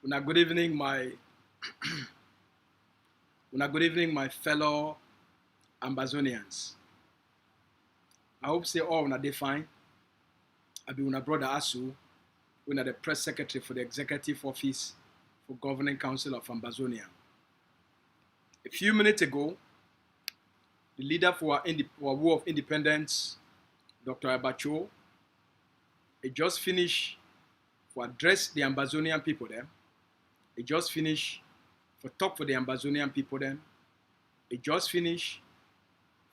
Good evening, my fellow Ambazonians. I hope say all una dey fine. I be una brother Asu, una the press secretary for the Executive Office for Governing Council of Ambazonia. A few minutes ago, the leader for our War of Independence, Dr. Ayaba Cho, he just finished for address the Ambazonian people there. He just finished for talk for the Ambazonian people then. He just finished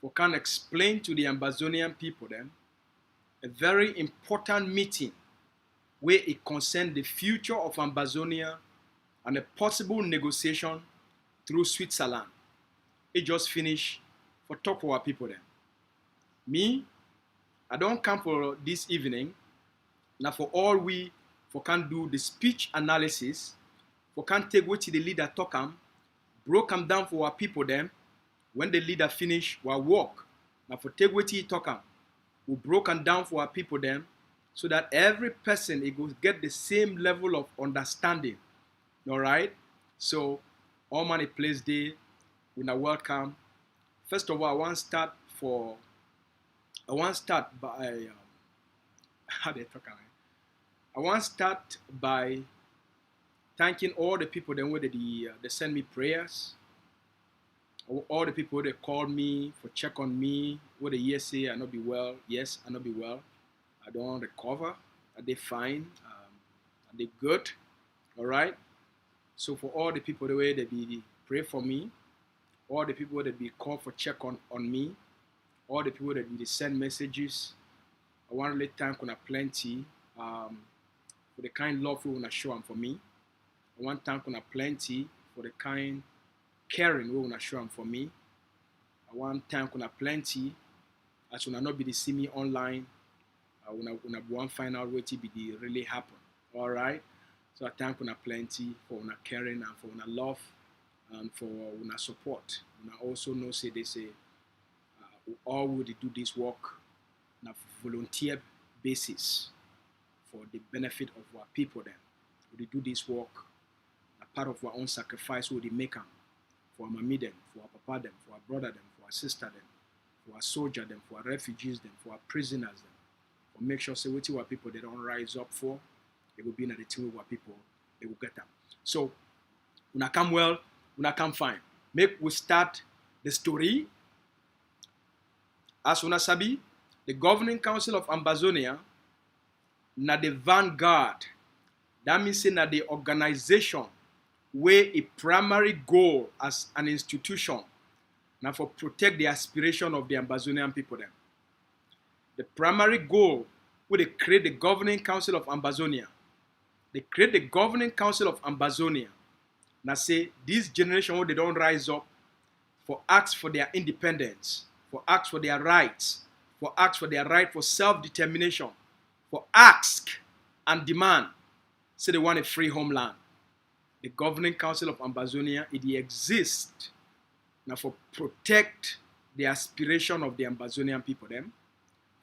for can explain to the Ambazonian people then a very important meeting where it concerned the future of Ambazonia and a possible negotiation through Switzerland. He just finished for talk for our people then. Me, I don't come for this evening. Now for all we for can do the speech analysis, for can take what the leader talk broke them down for our people then. When the leader finish our work, now for take what he talk we broke them down for our people then, so that every person it goes get the same level of understanding. All right. So all money place day, we are welcome. First of all, I want to start by how they talk. I want to start by thanking all the people then where they send me prayers. All the people they call me for check on me, where they say I not be well. Yes, I not be well. I don't recover. Are they fine? Are they good? All right. So for all the people the way they be pray for me, all the people that be call for check on me, all the people that be send messages, I want to let thank on plenty for the kind love we wanna show them for me. I want to thank on plenty for the kind caring we wanna show them for me. I want to thank on plenty as wanna not be the see me online. I wanna one find out what it be the really happen. All right. So I thank on plenty for una caring and for una love and for una support. Una also know say they say we all would do this work on a volunteer basis for the benefit of our people then. We do this work a part of our own sacrifice we make them for our mommy them, for our papa them, for our brother them, for our sister them, for our soldier them, for our refugees them, for our prisoners them. For make sure say what our people they don't rise up for, it will be in the team of our people, they will get them. So when I come well, when I come fine. Make we start the story. As una sabi, the Governing Council of Ambazonia na the Vanguard. That means say na the organization where a primary goal as an institution now for protect the aspiration of the Ambazonian people then. The primary goal where they create the Governing Council of Ambazonia. They create the Governing Council of Ambazonia. Now say this generation where they don't rise up for ask for their independence, for ask for their rights, for ask for their right for self-determination, for ask and demand, say they want a free homeland. The Governing Council of Ambazonia, it exists now for protect the aspiration of the Ambazonian people them,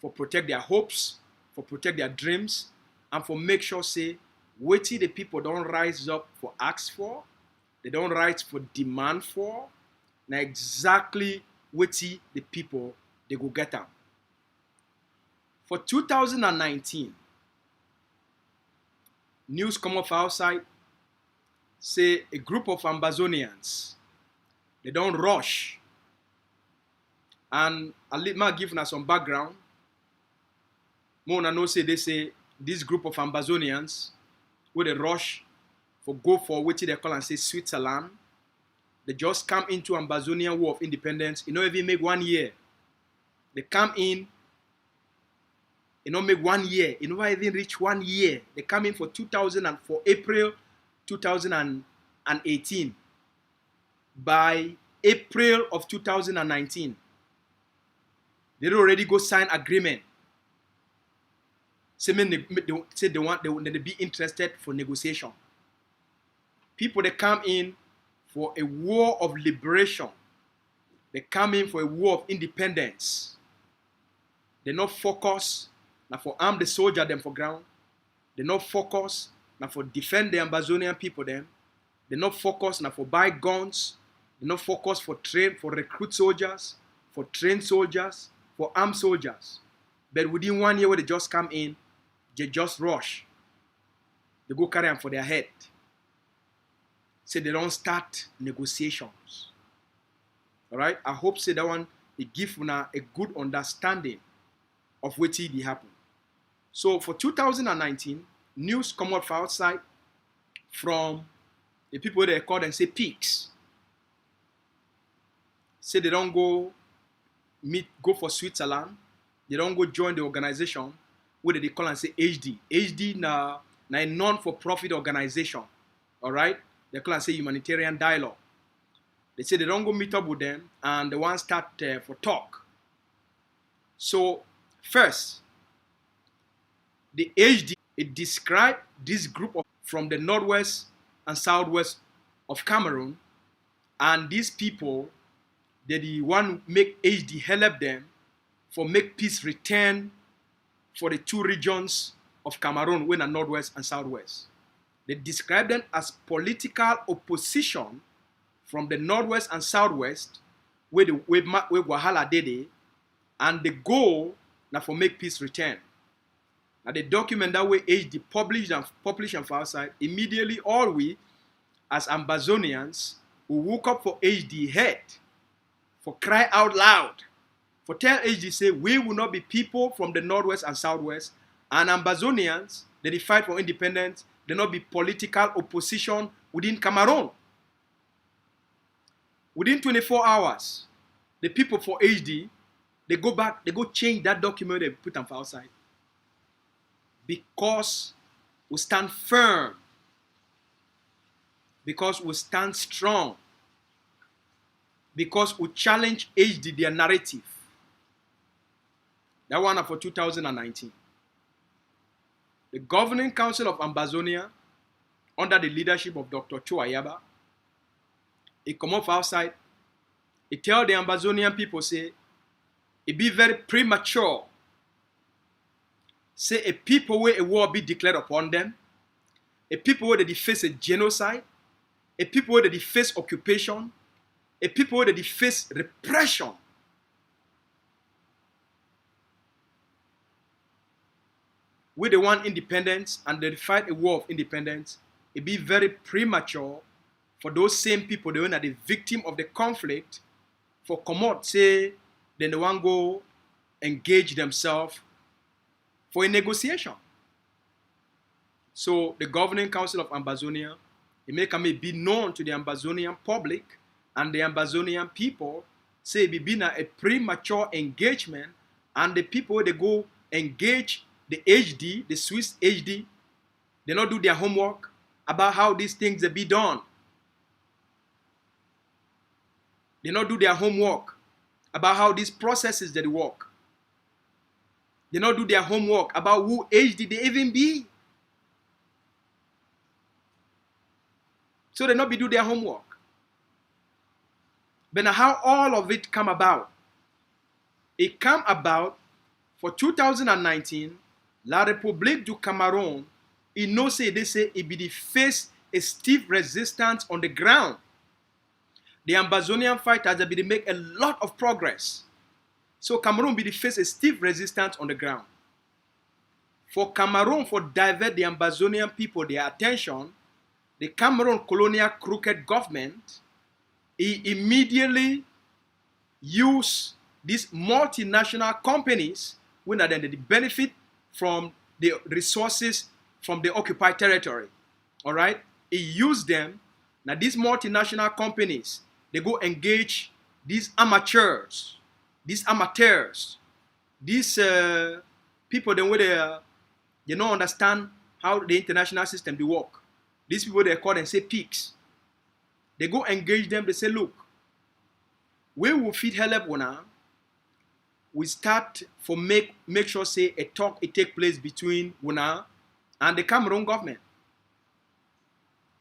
for protect their hopes, for protect their dreams, and for make sure say waiting the people don't rise up for ask for, they don't rise for demand for, now exactly what the people they go get them. For 2019, news come off outside, say a group of Ambazonians, they don't rush. And I'll let me give some background. Mona know say they say this group of Ambazonians where they rush for go for what they call and say Switzerland. They just come into Ambazonian War of Independence. It not even make 1 year. They come in. It not make 1 year. It not even reach 1 year. They come in for April 2018. By April of 2019, they already go sign agreement. Say they want they be interested for negotiation. People they come in for a war of liberation. They come in for a war of independence. They not focus now for arm the soldier them for ground. They not focus now for defend the Ambazonian people them. They not focus now for buy guns. They not focus for recruit soldiers, for train soldiers, for armed soldiers. But within 1 year where they just come in, they just rush. They go carry them for their head. Say they don't start negotiations. All right. I hope say that one it give una a good understanding of what did happen. So for 2019, news come out for outside from the people they call and say peaks. Say they don't go for Switzerland. They don't go join the organization where they call and say HD. HD na a non-for-profit organization. All right. They call and say humanitarian dialogue. They say they don't go meet up with them and they want to start for talk. So first, the HD, it described this group from the northwest and southwest of Cameroon, and these people, they the one make HD help them for make peace return for the two regions of Cameroon, when the northwest and southwest. They describe them as political opposition from the northwest and southwest, where Wahala did, and the goal now for make peace return. Now the document that way HD published and for outside, immediately all we as Ambazonians who woke up for HD head, for cry out loud, for tell HD say we will not be people from the northwest and southwest, and Ambazonians they fight for independence, they not be political opposition within Cameroon. Within 24 hours, the people for HD, they go back, they go change that document they put them for outside. Because we stand firm. Because we stand strong. Because we challenge HD, their narrative. That one for 2019. The Governing Council of Ambazonia, under the leadership of Dr. Cho Ayaba, it come up outside. It tell the Ambazonian people, say, it be very premature. Say a people where a war be declared upon them, a people where they face a genocide, a people where they face occupation, a people where they face repression. Where they want independence and they fight a war of independence, it be very premature for those same people they are the victim of the conflict for come out say then they want go engage themselves for a negotiation. So the Governing Council of Ambazonia, it may be known to the Ambazonian public and the Ambazonian people, say it be a premature engagement, and the people they go engage the HD, the Swiss HD, they not do their homework about how these things they be done. They not do their homework about how these processes they work. They not do their homework about who HD they even be. So they not be do their homework. But now how all of it come about? It come about for 2019, La République du Cameroon, it no say they say it be the face a stiff resistance on the ground. The Ambazonian fighters have been make a lot of progress. So Cameroon be the face a stiff resistance on the ground. For Cameroon for divert the Ambazonian people their attention, the Cameroon colonial crooked government he immediately use these multinational companies when they benefit from the resources from the occupied territory. All right, he used them. Now these multinational companies, they go engage these amateurs, these people then where they don't understand how the international system they work. These people they call and say peaks. They go engage them. They say, look, we will feed help now. We start for make sure say a talk it take place between Wuna and the Cameroon government.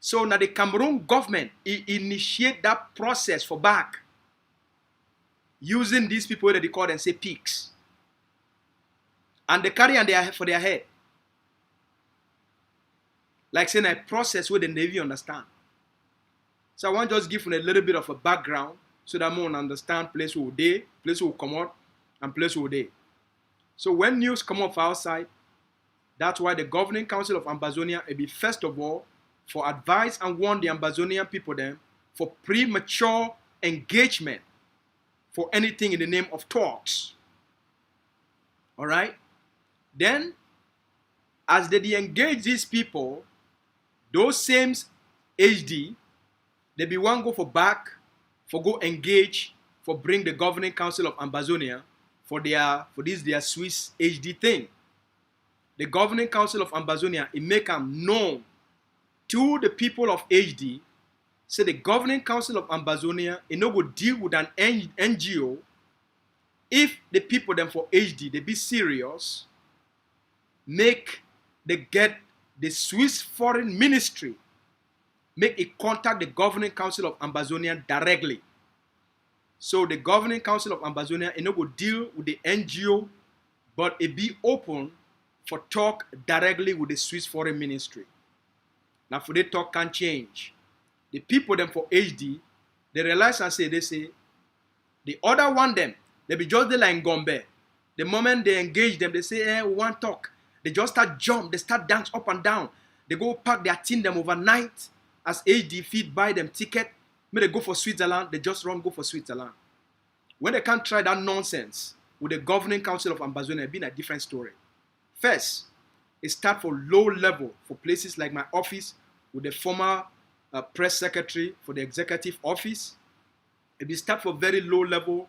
So now the Cameroon government initiate that process for back using these people that they call and say peaks. And they carry on for their head. Like saying a process where the Navy understand. So I want to just give you a little bit of a background so that more understand place who they, place who come out, and place who they. So when news come up outside, that's why the Governing Council of Ambazonia will be first of all for advice and warn the Ambazonian people then for premature engagement for anything in the name of talks. All right? Then, as they engage these people, those same HD, they be one go for back, for go engage, for bring the Governing Council of Ambazonia for their Swiss HD thing. The Governing Council of Ambazonia, it make them known to the people of HD, say the Governing Council of Ambazonia, it no go deal with an NGO if the people them for HD, they be serious, make they get the Swiss Foreign Ministry, make it contact the Governing Council of Ambazonia directly. So the Governing Council of Ambazonia, it no go deal with the NGO, but it be open for talk directly with the Swiss Foreign Ministry. Now for the talk can change. The people them for HD, they realize and say, they say, the other one them, they be just the like Gombe. The moment they engage them, they say, we want talk. They just start jump, they start dance up and down. They go pack their team them overnight as HD feed buy them ticket. May they go for Switzerland, they just run go for Switzerland. When they can't try that nonsense with the Governing Council of Ambazonia, it's been a different story. First, it starts for low level for places like my office with the former press secretary for the executive office. It will start for very low level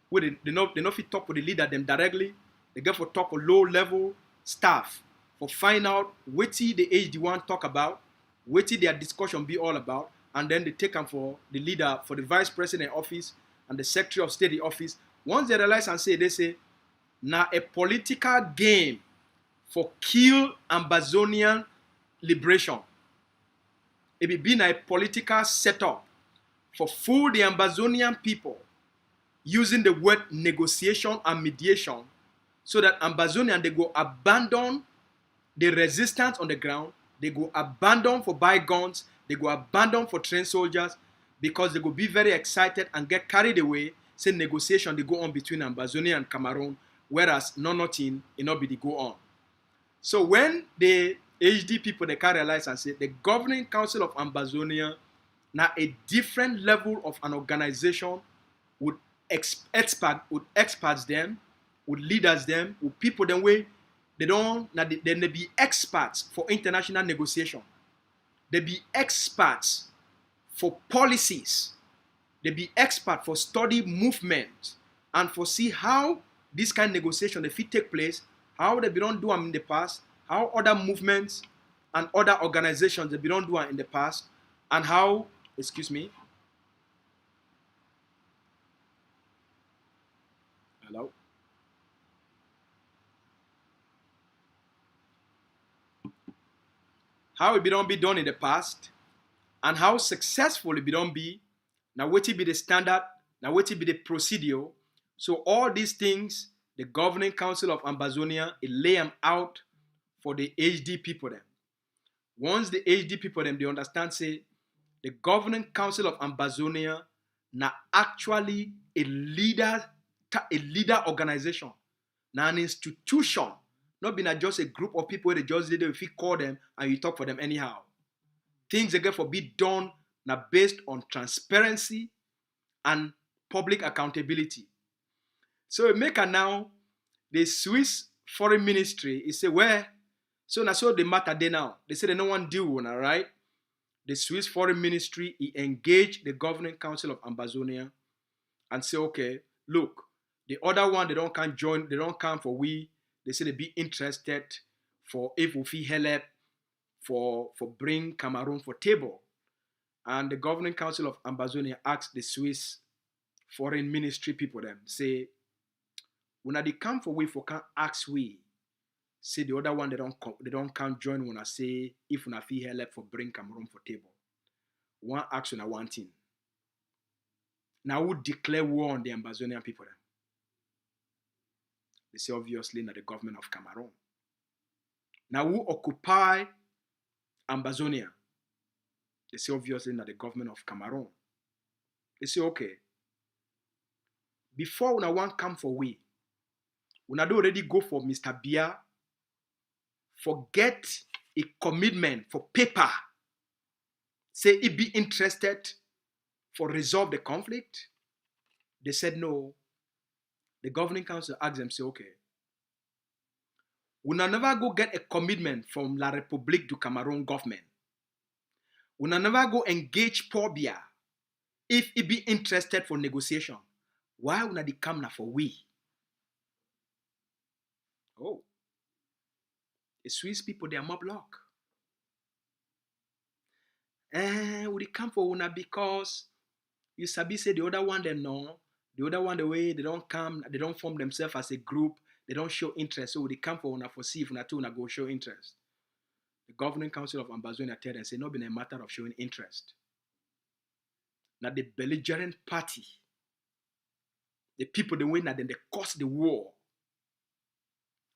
where they not fit talk with the leader them directly. They get for talk with low level staff for find out what the HD1 talk about, what their discussion be all about, and then they take them for the leader, for the vice president office and the secretary of state office. Once they realize and say, they say, now a political game for kill Ambazonian liberation. It be been a political setup for fool the Ambazonian people using the word negotiation and mediation so that Ambazonian, they go abandon the resistance on the ground, they go abandon for buy guns, they go abandon for trained soldiers because they go be very excited and get carried away, say negotiation they go on between Ambazonia and Cameroon, whereas nothing be they go on. So when the HD people they can realize and say the Governing Council of Ambazonia now a different level of an organization with experts them, with leaders them, with people them way they be experts for international negotiation. They be experts for policies. They be expert for study movement and for see how this kind of negotiation if it take place, how they don't do them in the past, how other movements and other organizations they don't do them in the past, and how, excuse me. Hello? How it don't be done in the past, and how successful it don't be. Now what it be the standard, now what it be the procedure. So all these things, the Governing Council of Ambazonia, it lay them out for the HD people them. Once the HD people them, they understand, say, the Governing Council of Ambazonia now actually a leader organization, now an institution, not being just a group of people they just did if you call them and you talk for them anyhow. Things they get for be done now based on transparency and public accountability. So it make now the Swiss Foreign Ministry is say where so now so the matter they now they say they no one deal with, all right. The Swiss Foreign Ministry he engaged the Governing Council of Ambazonia and say, okay, look, the other one they don't come join, they don't come for we. They say they be interested for if we help for bring Cameroon for table. And the Governing Council of Ambazonia asked the Swiss Foreign Ministry people them say, when they come for we for can ask we. Say the other one they don't come join when I say if una fi help for bring Cameroon for table. One action I one thing. Now who declare war on the Ambazonian people then? They say obviously not the government of Cameroon. Now who occupy Ambazonia. They say obviously not the government of Cameroon. They say, okay, before una want come for we, una do already go for Mr. Biya, forget a commitment for paper. Say he be interested for resolve the conflict. They said no. The governing council asked them, say, okay, una never go get a commitment from La République du Cameroon government. Una never go engage Paul Biya if he be interested for negotiation. Why una di come na for we? Oh, the Swiss people, they are mob block. We come for una because you sabi say the other one they know, the other one the way they don't come, they don't form themselves as a group, they don't show interest. So they come for una for see if una two una go show interest. The governing council of Ambazonia tell them say not been a matter of showing interest. Now the belligerent party, the people they win, and then they cause the war.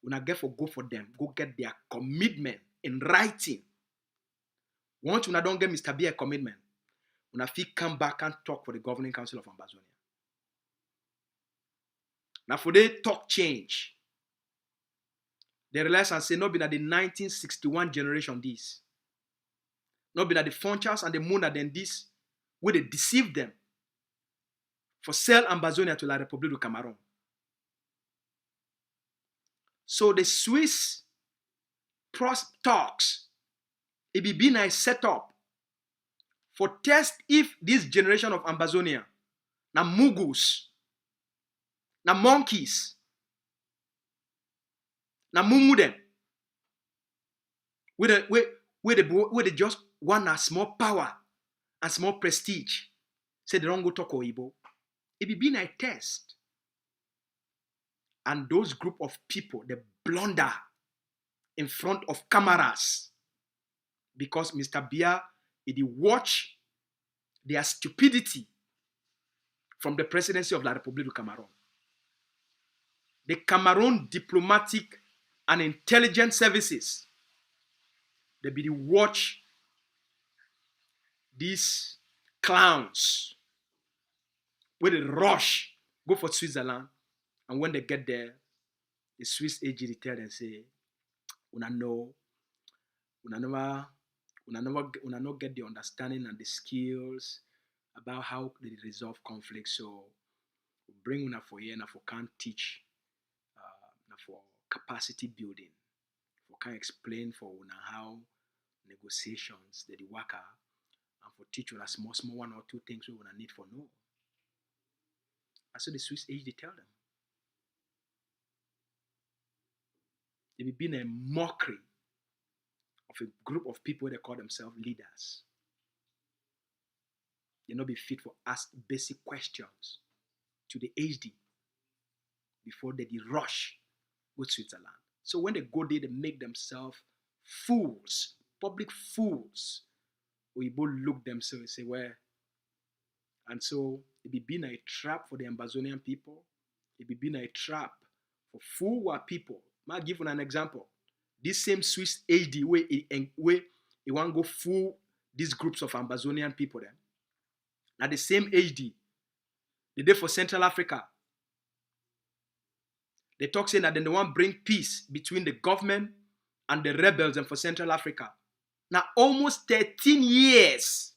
Una get for go for them, go get their commitment in writing. Once una don't get Mr. B a commitment, una fit come back and talk for the governing council of Ambazonia. Now for they talk change, they realize and say not been at the 1961 generation this. Not been at the Funchals and the Muna then this, where they deceive them for sell Ambazonia to La République du Cameroon. So the Swiss talks, it be been a setup for test if this generation of Ambazonia, na mugus, na monkeys, na mumu them, where they just want a small power and small prestige, say they don't go talk Oyibo. It be been a test. And those group of people, they blunder in front of cameras because Mr. Biya, he watch their stupidity from the presidency of La République du Cameroon. The Cameroon diplomatic and intelligence services, they be watch these clowns where they rush, go for Switzerland. And when they get there, the Swiss AG tell them say, una not get the understanding and the skills about how they resolve conflict. So we bring una for here, na for can teach, na for capacity building, for can explain for una how negotiations they work out, and for teach una small one or two things we una need for know. And so the Swiss AG tell them. They be been a mockery of a group of people that call themselves leaders. They not be fit for ask basic questions to the HD before they rush go to Switzerland. So when they go there, they make themselves fools, public fools. We both look themselves and say, well, and so it be been a trap for the Ambazonian people. It be been a trap for fool people. I'll give you an example. This same Swiss AD where he want to go fool these groups of Ambazonian people then. Now the same AD, the day for Central Africa, they talk saying that they want to bring peace between the government and the rebels and for Central Africa. Now almost 13 years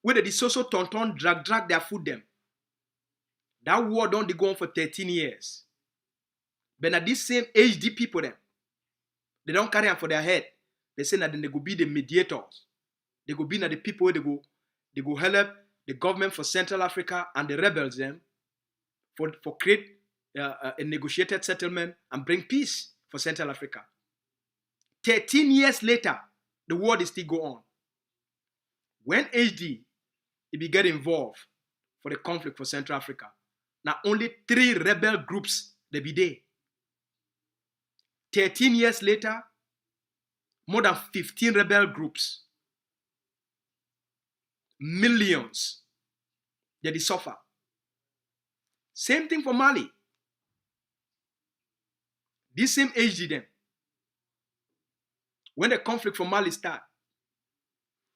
where the social tonton drag their food them. That war don't go on for 13 years. But now these same HD people them, they don't carry them for their head. They say that then they go be the mediators. They go be now the people where they go help the government for Central Africa and the rebels them for create a negotiated settlement and bring peace for Central Africa. 13 years later, the war is still go on. When HD he get involved for the conflict for Central Africa, now only 3 rebel groups they be there. 13 years later, more than 15 rebel groups. Millions they suffer. Same thing for Mali. This same HD them. When the conflict for Mali start,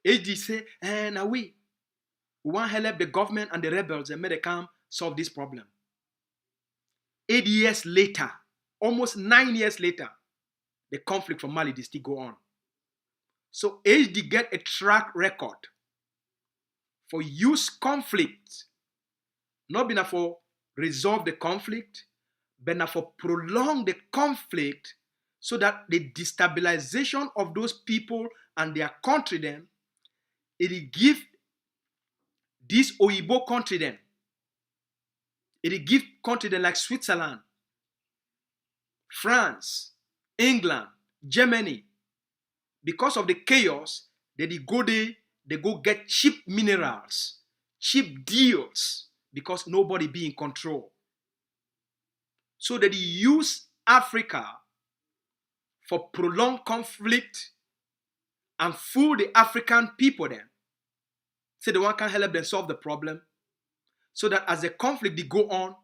AG say, now we want to help the government and the rebels and make them come solve this problem. 8 years later, almost 9 years later, the conflict for Mali still go on. So HD get a track record for use conflict, not been for resolve the conflict, but for prolong the conflict so that the destabilization of those people and their country then, it give this Oyibo country then, it give country then like Switzerland, France, England, Germany, because of the chaos, they go there, they go get cheap minerals, cheap deals, because nobody be in control. So that they use Africa for prolonged conflict and fool the African people then. So the one can help them solve the problem. So that as the conflict they go on,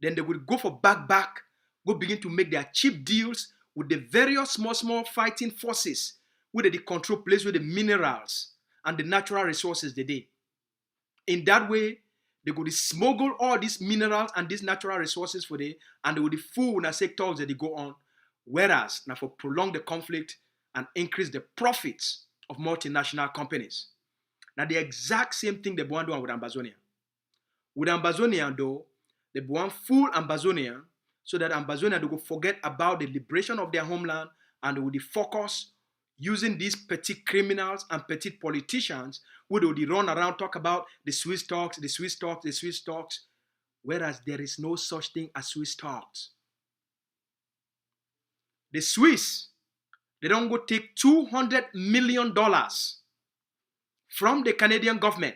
then they will go for back, go begin to make their cheap deals with the various small fighting forces where they control place with the minerals and the natural resources they did. In that way, they go to smuggle all these minerals and these natural resources for them, and they will fool in the sectors that they go on. Whereas now for prolong the conflict and increase the profits of multinational companies. Now the exact same thing they want to do with Ambazonian. With Ambazonian though, they want full Ambazonian so that Ambazonian they will forget about the liberation of their homeland and they will focus using these petty criminals and petty politicians who they run around talk about the Swiss talks, the Swiss talks, the Swiss talks, whereas there is no such thing as Swiss talks. The Swiss, they don't go take $200 million from the Canadian government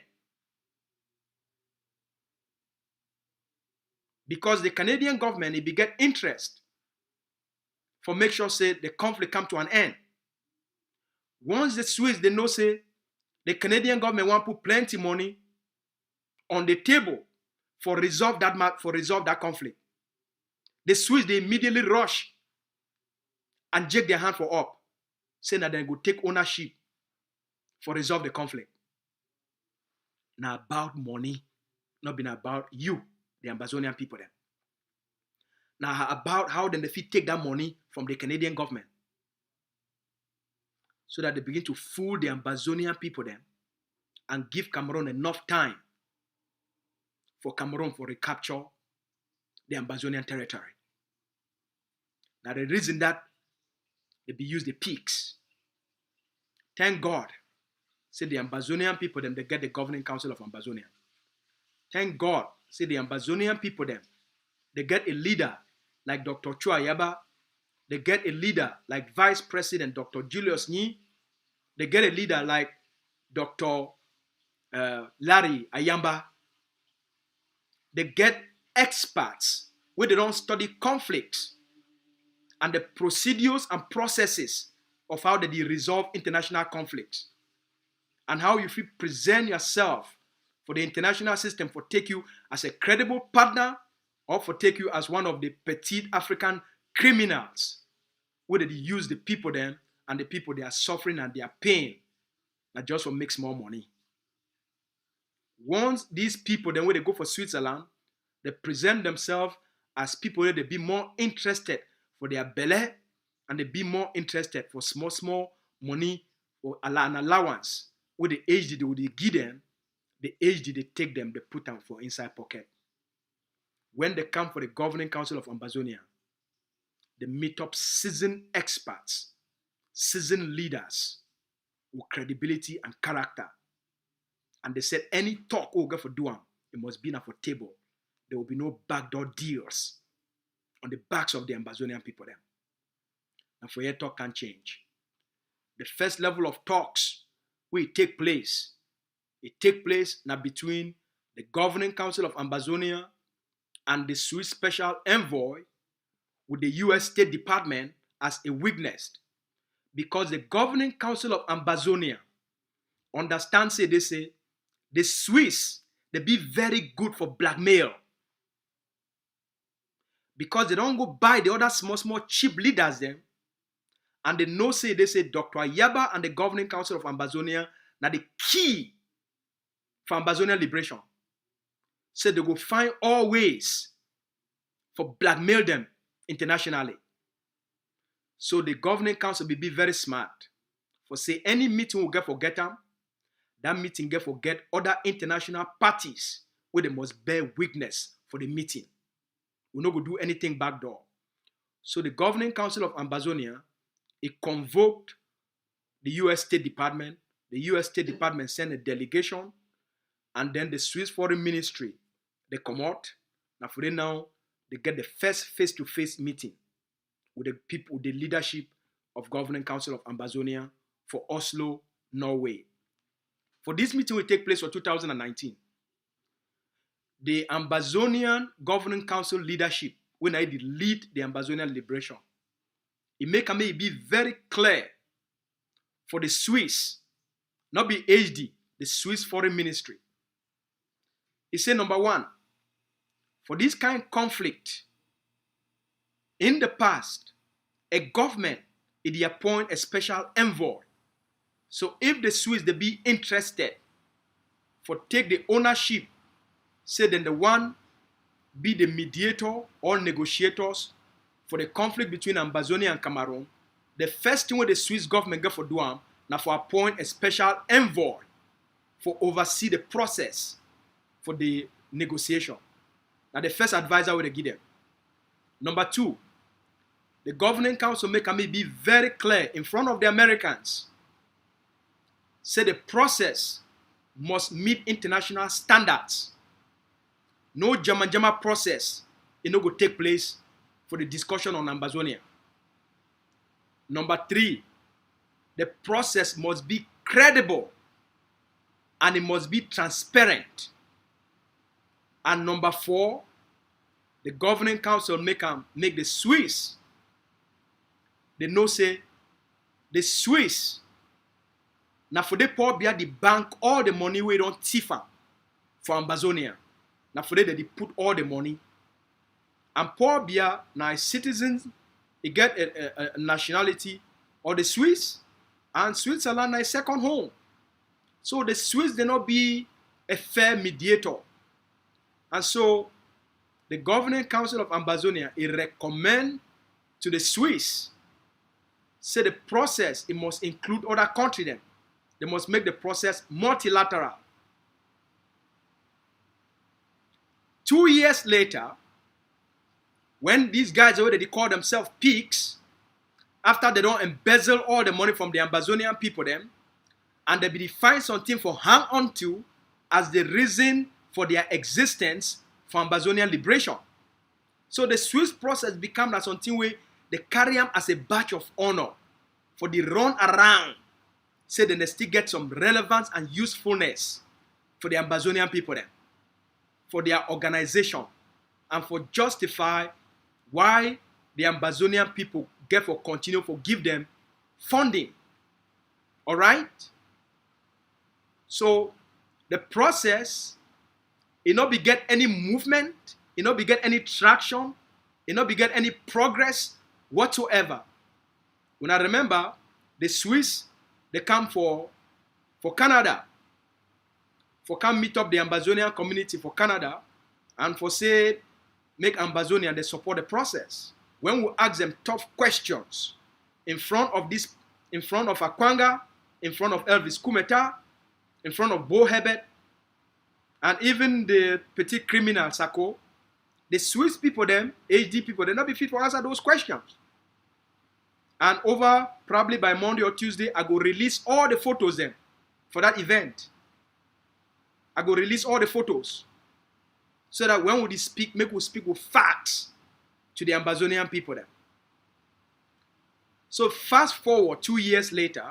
because the Canadian government, it get interest for make sure say the conflict come to an end. Once the Swiss, they know say the Canadian government want to put plenty money on the table for resolve that conflict. The Swiss, they immediately rush and shake their hand for up, saying that they go take ownership for resolve the conflict. Now about money, not been about you, the Ambazonian people then. Now about how then they fit take that money from the Canadian government so that they begin to fool the Ambazonian people then and give Cameroon enough time for Cameroon for recapture the Ambazonian territory. Now the reason that they be use the peaks. Thank God, say the Ambazonian people them they get the governing council of Ambazonia. Thank God, say the Ambazonian people them they get a leader like Dr. Cho Ayaba. They get a leader like Vice President Dr. Julius Nyi. They get a leader like Dr. Larry Ayamba. They get experts where they don't study conflicts and the procedures and processes of how they resolve international conflicts and how you feel present yourself for the international system for take you as a credible partner or for take you as one of the petite African criminals where they use the people then and the people they are suffering and their pain that just for makes more money. Once these people then when they go for Switzerland, they present themselves as people where they be more interested for their belly and they be more interested for small money or an allowance where the HD they would give them, the HD they take them, they put them for inside pocket. When they come for the governing council of Ambazonia, they meet up seasoned experts, seasoned leaders with credibility and character. And they said any talk we go for do it must be enough for table. There will be no backdoor deals on the backs of the Ambazonian people then. And for your talk can change. The first level of talks will take place. It take place now between the governing council of Ambazonia and the Swiss Special Envoy with the US State Department as a witness. Because the governing council of Ambazonia understands they say the Swiss they be very good for blackmail. Because they don't go buy the other small cheap leaders then And they say Dr. Ayaba and the Governing Council of Ambazonia now the key for Ambazonian liberation. So they go find all ways for blackmail them internationally. So the Governing Council will be very smart. For say any meeting will get forget them, that meeting get forget other international parties where they must bear witness for the meeting. We not go do anything backdoor. So the Governing Council of Ambazonia, it convoked the U.S. State Department. The U.S. State Department sent a delegation, and then the Swiss Foreign Ministry, they come out. Now for them now, they get the first face-to-face meeting with the people, the leadership of Governing Council of Ambazonia for Oslo, Norway. For this meeting will take place for 2019. The Ambazonian Governing Council leadership, when I did lead the Ambazonian liberation, it make me be very clear for the Swiss, not be HD, the Swiss Foreign Ministry. He said, number one, for this kind of conflict, in the past, a government it appoint a special envoy. So if the Swiss they be interested for take the ownership, say then the one be the mediator or negotiators for the conflict between Ambazonia and Cameroon, the first thing what the Swiss government get for doing now for appoint a special envoy for oversee the process for the negotiation. Now the first advisor will they give them. Number two, the Governing Council make me be very clear in front of the Americans. Say the process must meet international standards. No jama process, it no go take place for the discussion on Ambazonia. Number three, the process must be credible and it must be transparent. And number four, the Governing Council make the Swiss, they know say the Swiss, now for the poor be the bank all the money we don't tifa for Ambazonia. Now for they put all the money. And poor beer now citizens, they get a nationality or the Swiss, and Switzerland is second home. So the Swiss they not be a fair mediator. And so the Governing Council of Ambazonia it recommend to the Swiss, say the process it must include other countries. They must make the process multilateral. 2 years later, when these guys already call themselves pigs, after they don't embezzle all the money from the Ambazonian people them, and they be find something for hang on to as the reason for their existence for Ambazonian liberation. So the Swiss process become that something where they carry them as a badge of honor for the run around. Say then they still get some relevance and usefulness for the Ambazonian people then, for their organization, and for justify why the Ambazonian people get for continue for give them funding. All right? So the process, it not be get any movement, it not be get any traction, it not be get any progress whatsoever. When I remember, the Swiss, they come for Canada, for come meet up the Ambazonian community for Canada, and for say, make Ambazonia, they support the process. When we ask them tough questions in front of Akwanga, in front of Elvis Kumeta, in front of Bo Herbert, and even the petit criminal Sako, the Swiss people them, HD people, they not be fit to answer those questions. And over probably by Monday or Tuesday, I go release all the photos then for that event. I go release all the photos so that when we speak, make we speak with facts to the Ambazonian people then. So fast forward 2 years later,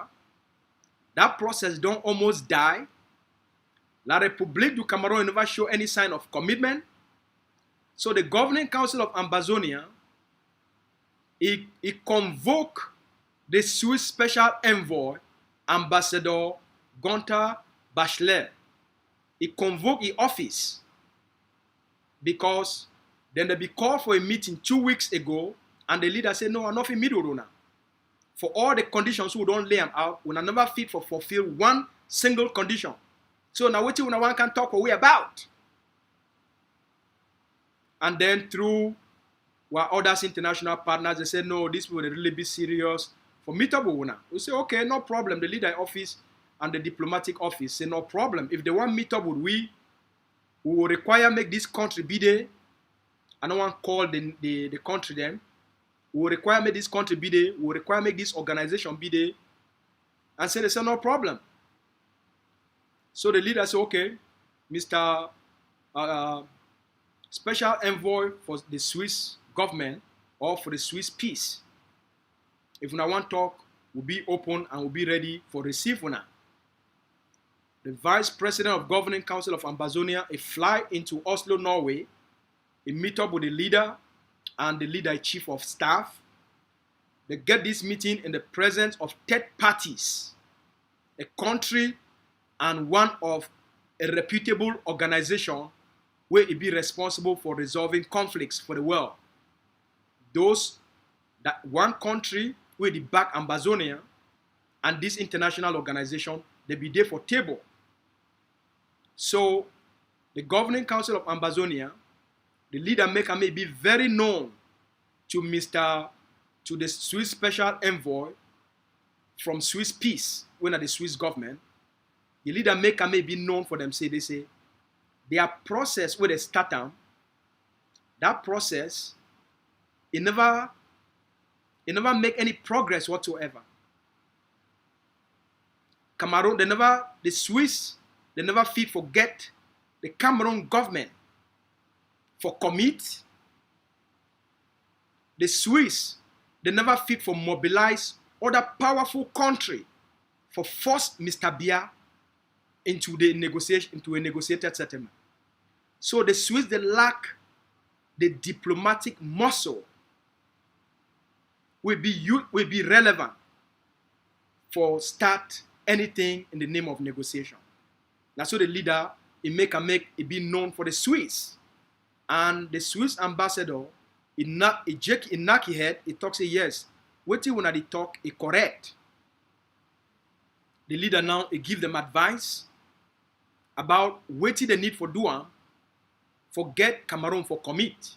that process don't almost die. La République du Cameroon never show any sign of commitment. So the Governing Council of Ambazonia, it convoke the Swiss Special Envoy, Ambassador Gunther Bachelet. It convoke the office because then they be called for a meeting 2 weeks ago, and the leader said, no, I'm not in middle now. For all the conditions we don't lay them out, we never fit for fulfill one single condition. So now what you one can talk away about. And then through our other international partners, they say, no, this will really be serious. For meetable, we say, okay, no problem. The leader office and the diplomatic office say, no problem. If they want meetable, we will require make this country be there. I don't want to call the country then. We will require make this country be there. We will require make this organization be there. And say, they say, no problem. So the leader say, okay, Mr. Special Envoy for the Swiss government or for the Swiss peace. If una want talk, we'll be open and we'll be ready for receive una. The Vice President of Governing Council of Ambazonia, he fly into Oslo, Norway. He meet up with the leader and the leader chief of staff. They get this meeting in the presence of third parties, a country and one of a reputable organization where it be responsible for resolving conflicts for the world. Those that one country where the back Ambazonia and this international organization, they be there for table. So the Governing Council of Ambazonia, the leader maker may be very known to the Swiss Special Envoy from Swiss Peace, when at the Swiss government. The leader maker may be known for them, they say, their process where they start them, that process, it never make any progress whatsoever. Cameroon, the Swiss, they never fit forget the Cameroon government for commit. The Swiss, they never fit for mobilize other powerful country for force Mr. Biya into the negotiation, into a negotiated settlement. So the Swiss, they lack the diplomatic muscle will be relevant for start anything in the name of negotiation. That's so the leader it be known for the Swiss. And the Swiss ambassador, in knock his head, he talks say yes. What you wanna talk is correct. The leader now he give them advice about what they need for doing, forget Cameroon for commit.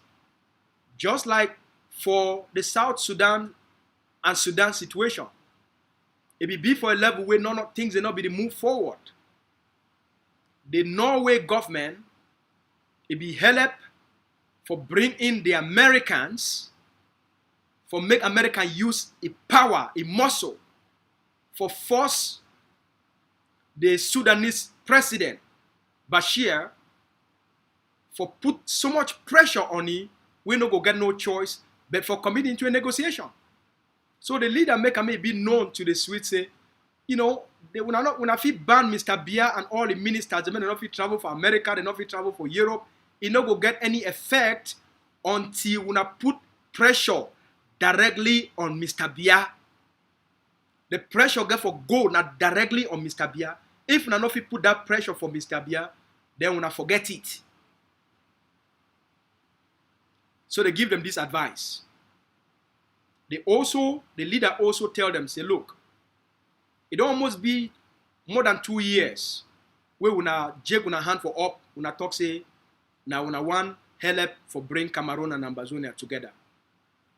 Just like for the South Sudan and Sudan situation, it be for a level where none of things will not be move forward. The Norway government, it be help for bring in the Americans, for make America use a power, a muscle, for force the Sudanese president Bashir, for put so much pressure on him, we no go get no choice but for committing to a negotiation. So the leader make me be known to the Swedes, say, you know, they will not when I fit ban Mr. Biya and all the ministers, they may not fit travel for America, they not fit travel for Europe, it no go get any effect until when I put pressure directly on Mr. Biya. The pressure get for go not directly on Mr. Biya. If we not fit put that pressure for Mr. Biya, then we not forget it. So they give them this advice. The leader also tell them, say, look, it almost be more than 2 years where we na jake una hand for up, una talk say, now una one help for bring Cameroon and Ambazonia together.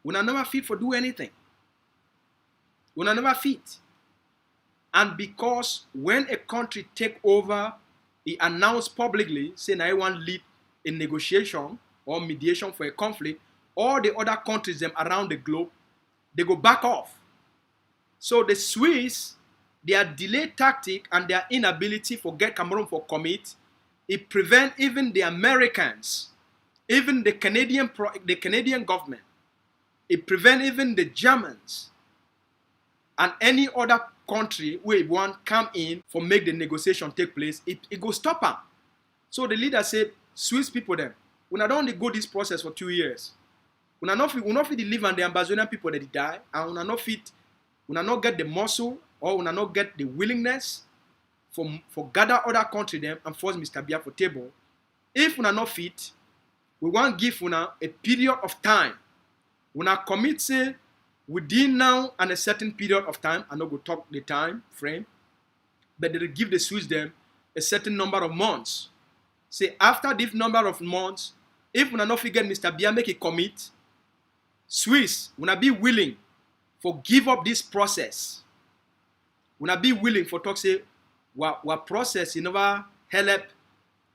Una never fit for do anything. Una never fit. And because when a country take over, he announced publicly, say, now I want lead in negotiation or mediation for a conflict, all the other countries them around the globe, they go back off. So the Swiss, their delay tactic and their inability for get Cameroon for commit, it prevent even the Americans, even the Canadian government, it prevent even the Germans and any other country where one come in for make the negotiation take place, it go stop them. So the leader said, Swiss people them, we not only go this process for 2 years. We not fit live and the Ambazonian people that die, and we not get the muscle or we not get the willingness for gather other country them and force Mr. Biya for table. If we not fit, we want give una a period of time. We not commit say Within now and a certain period of time, I'm not going to talk the time frame, but they will give the Swiss them a certain number of months. Say after this number of months, if we not forget Mr. Bia make a commit, Swiss will not be willing for give up this process. Will not be willing for talk say what process you never help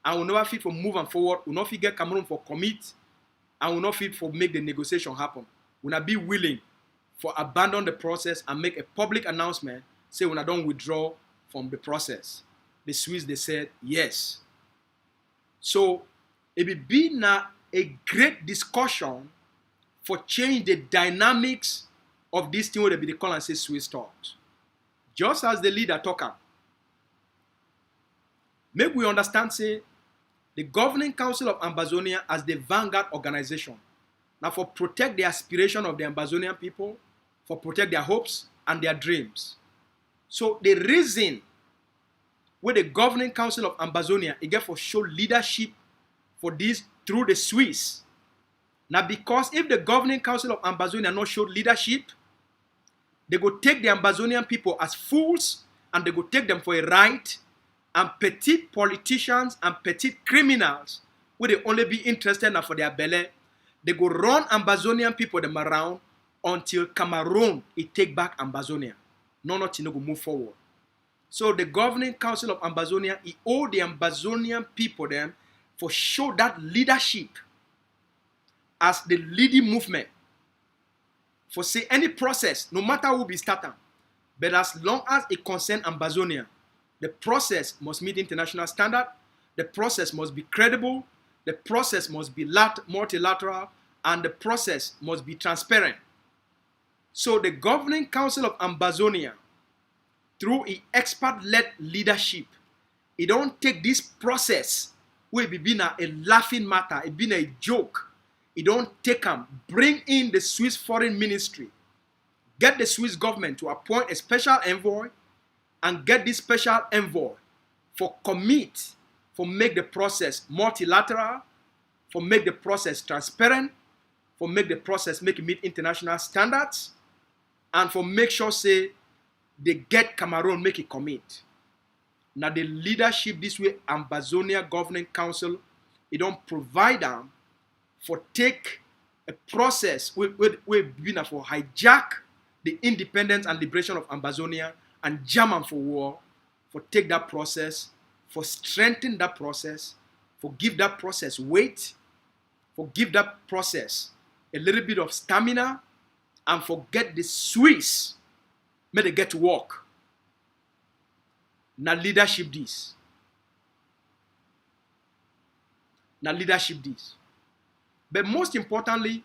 and will never fit for move and forward, will not forget Cameroon for commit and will not fit for make the negotiation happen. Will not be willing for abandon the process and make a public announcement, say when I don't withdraw from the process. The Swiss, they said yes. So it will be now a great discussion for change the dynamics of this thing where they call and say Swiss talks. Just as the leader talker. Make we understand, say, the Governing Council of Ambazonia as the Vanguard organization. Now for protect the aspiration of the Ambazonian people, for protect their hopes and their dreams. So the reason where the Governing Council of Ambazonia again for show leadership for this through the Swiss. Now because if the Governing Council of Ambazonia not show leadership, they go take the Ambazonian people as fools and they go take them for a ride, and petite politicians and petite criminals where they only be interested now for their belly, they go run Ambazonian people them around until Cameroon it take back Ambazonia. Nothing go move forward. So the Governing Council of Ambazonia, he owe the Ambazonian people them for show that leadership as the leading movement. For say any process, no matter who be starting, but as long as it concerns Ambazonia, the process must meet international standard, the process must be credible, the process must be multilateral, and the process must be transparent. So the Governing Council of Ambazonia, through its expert-led leadership, it don't take this process where it be a laughing matter, it be a joke. It don't take them, bring in the Swiss Foreign Ministry, get the Swiss government to appoint a special envoy, and get this special envoy for commit, for make the process multilateral, for make the process transparent, for make the process make it meet international standards, and for make sure say they get Cameroon make it commit. Now the leadership this way, Ambazonia Governing Council, it don't provide them for take a process we been for hijack the independence and liberation of Ambazonia and jam them for war, for take that process, for strengthen that process, for give that process weight, for give that process a little bit of stamina, and for get the Swiss may they get to work. Now leadership this. Now leadership this. But most importantly,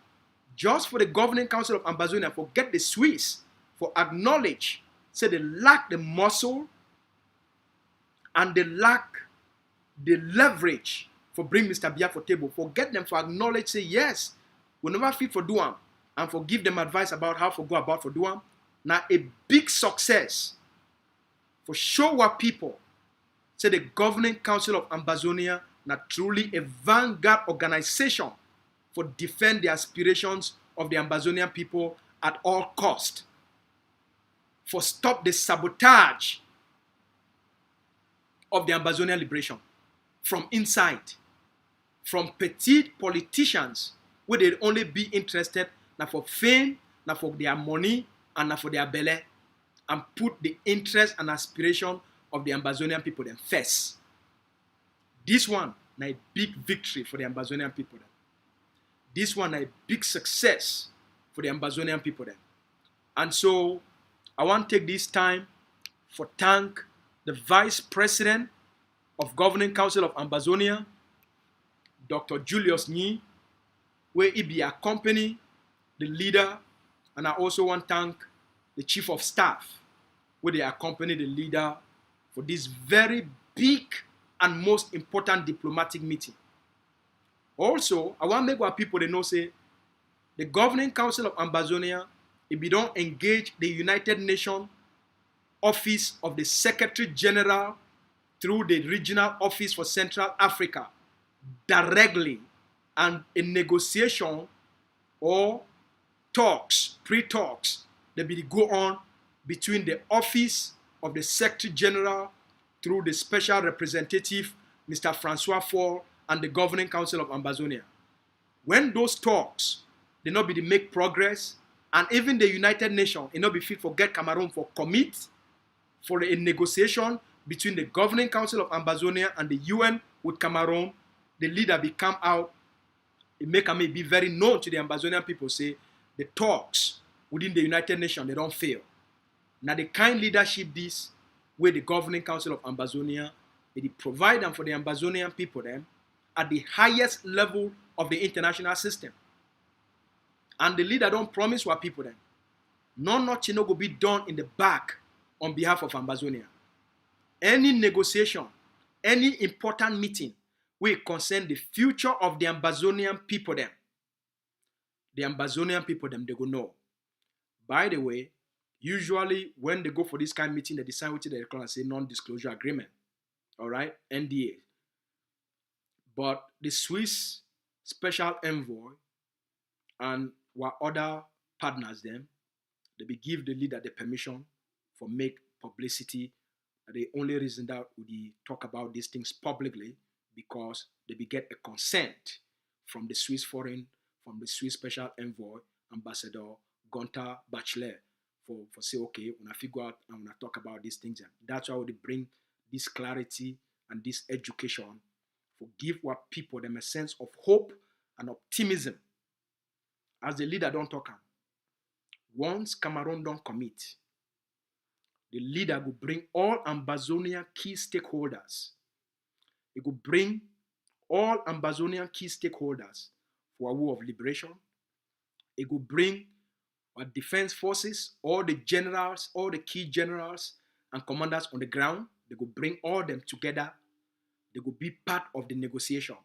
just for the Governing Council of Ambazonia, for get the Swiss, for acknowledge, say they lack the muscle and they lack the leverage for bring Mr. Bia for table, for get them for acknowledge, say yes, we never fit for do them, and for give them advice about how to go about for do them. Now a big success for show what people say the Governing Council of Ambazonia now truly a vanguard organization for defend the aspirations of the Ambazonian people at all cost, for stop the sabotage of the Ambazonian liberation from inside, from petite politicians where they only be interested now for fame, now for their money, and now for their belly, and put the interest and aspiration of the Ambazonian people then first. This one now a big victory for the Ambazonian people then. This one a big success for the Ambazonian people then. And so I want to take this time for thank the Vice President of Governing Council of Ambazonia, Dr. Julius Nyi, where he be accompany the leader, and I also want to thank the Chief of Staff, where they accompany the leader for this very big and most important diplomatic meeting. Also, I want to make our people they know say the Governing Council of Ambazonia, if we don't engage the United Nations Office of the Secretary General through the Regional Office for Central Africa directly and a negotiation or talks, pre-talks, they be go on between the office of the Secretary General through the special representative, Mr. Francois Fall, and the Governing Council of Ambazonia. When those talks, they not be to make progress, and even the United Nations, it not be fit for get Cameroon for commit for a negotiation between the Governing Council of Ambazonia and the UN with Cameroon, the leader be come out, it make them be very known to the Ambazonian people, say the talks within the United Nations, they don't fail. Now the kind leadership this, where the Governing Council of Ambazonia, they provide them for the Ambazonian people them at the highest level of the international system. And the leader don't promise what people then. Nothing no go be done in the back on behalf of Ambazonia. Any negotiation, any important meeting will concern the future of the Ambazonian people them. The Ambazonian people them, they go know. By the way, usually when they go for this kind of meeting, they decide what they call and say non-disclosure agreement. All right, NDA. But the Swiss Special Envoy and what other partners them, they be give the leader the permission for make publicity. The only reason that we talk about these things publicly because they be get a consent from the Swiss Special Envoy, Ambassador Gunther Bachelor, for say, okay, when I figure out and when I talk about these things, that's why we bring this clarity and this education for give what people them a sense of hope and optimism. As the leader don't talk, once Cameroon don't commit, the leader will bring all Ambazonian key stakeholders. He will bring all Ambazonian key stakeholders for a war of liberation. He will bring our defense forces, all the generals, all the key generals and commanders on the ground. They will bring all them together. They will be part of the negotiation.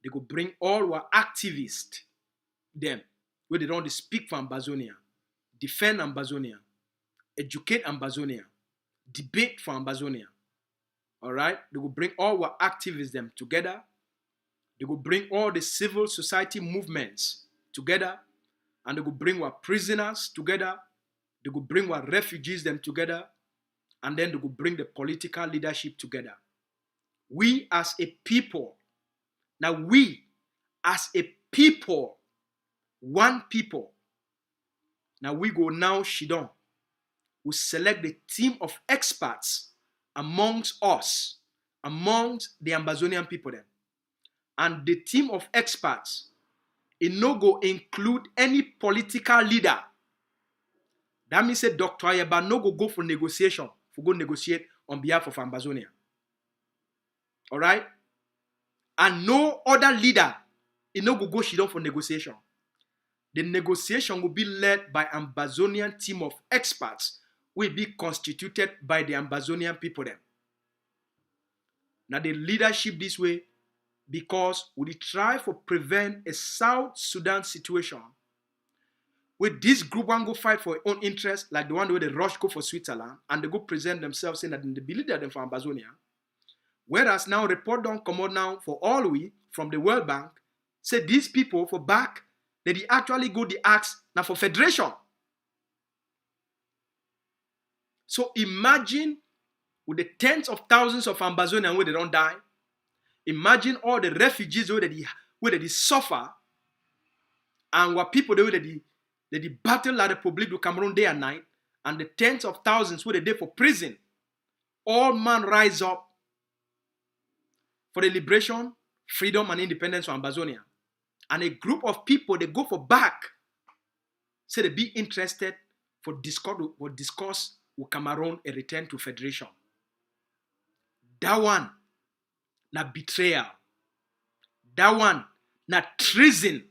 They will bring all our activists, them, where they don't speak for Ambazonia, defend Ambazonia, educate Ambazonia, debate for Ambazonia. All right? They will bring all our activists them together. They will bring all the civil society movements together. And they will bring our prisoners together. They will bring our refugees them together. And then they will bring the political leadership together. We as a people, now we as a people, one people, now we go now Shidon, we select the team of experts amongst us, amongst the Ambazonian people then. And the team of experts, it no go include any political leader. That means that Dr. Ayaba no go for negotiation, for go negotiate on behalf of Ambazonia. All right? And no other leader, it no go Shidon for negotiation. The negotiation will be led by Ambazonian team of experts, will be constituted by the Ambazonian people then. Now the leadership this way, because we try to prevent a South Sudan situation where this group one go fight for their own interest, like the one where they rush go for Switzerland and they go present themselves saying that they believe that them for Ambazonia. Whereas now report don't come out now for all we from the World Bank say these people for back that they actually go the ask now for federation. So imagine with the tens of thousands of Ambazonians where they don't die. Imagine all the refugees where they suffer and what people where they battle La Republique du Cameroon day and night, and the tens of thousands where they day for prison. All men rise up for the liberation, freedom, and independence of Ambazonia. And a group of people, they go for back, say they be interested for discuss with Cameroon a return to federation. That one, na betrayal. That one, na treason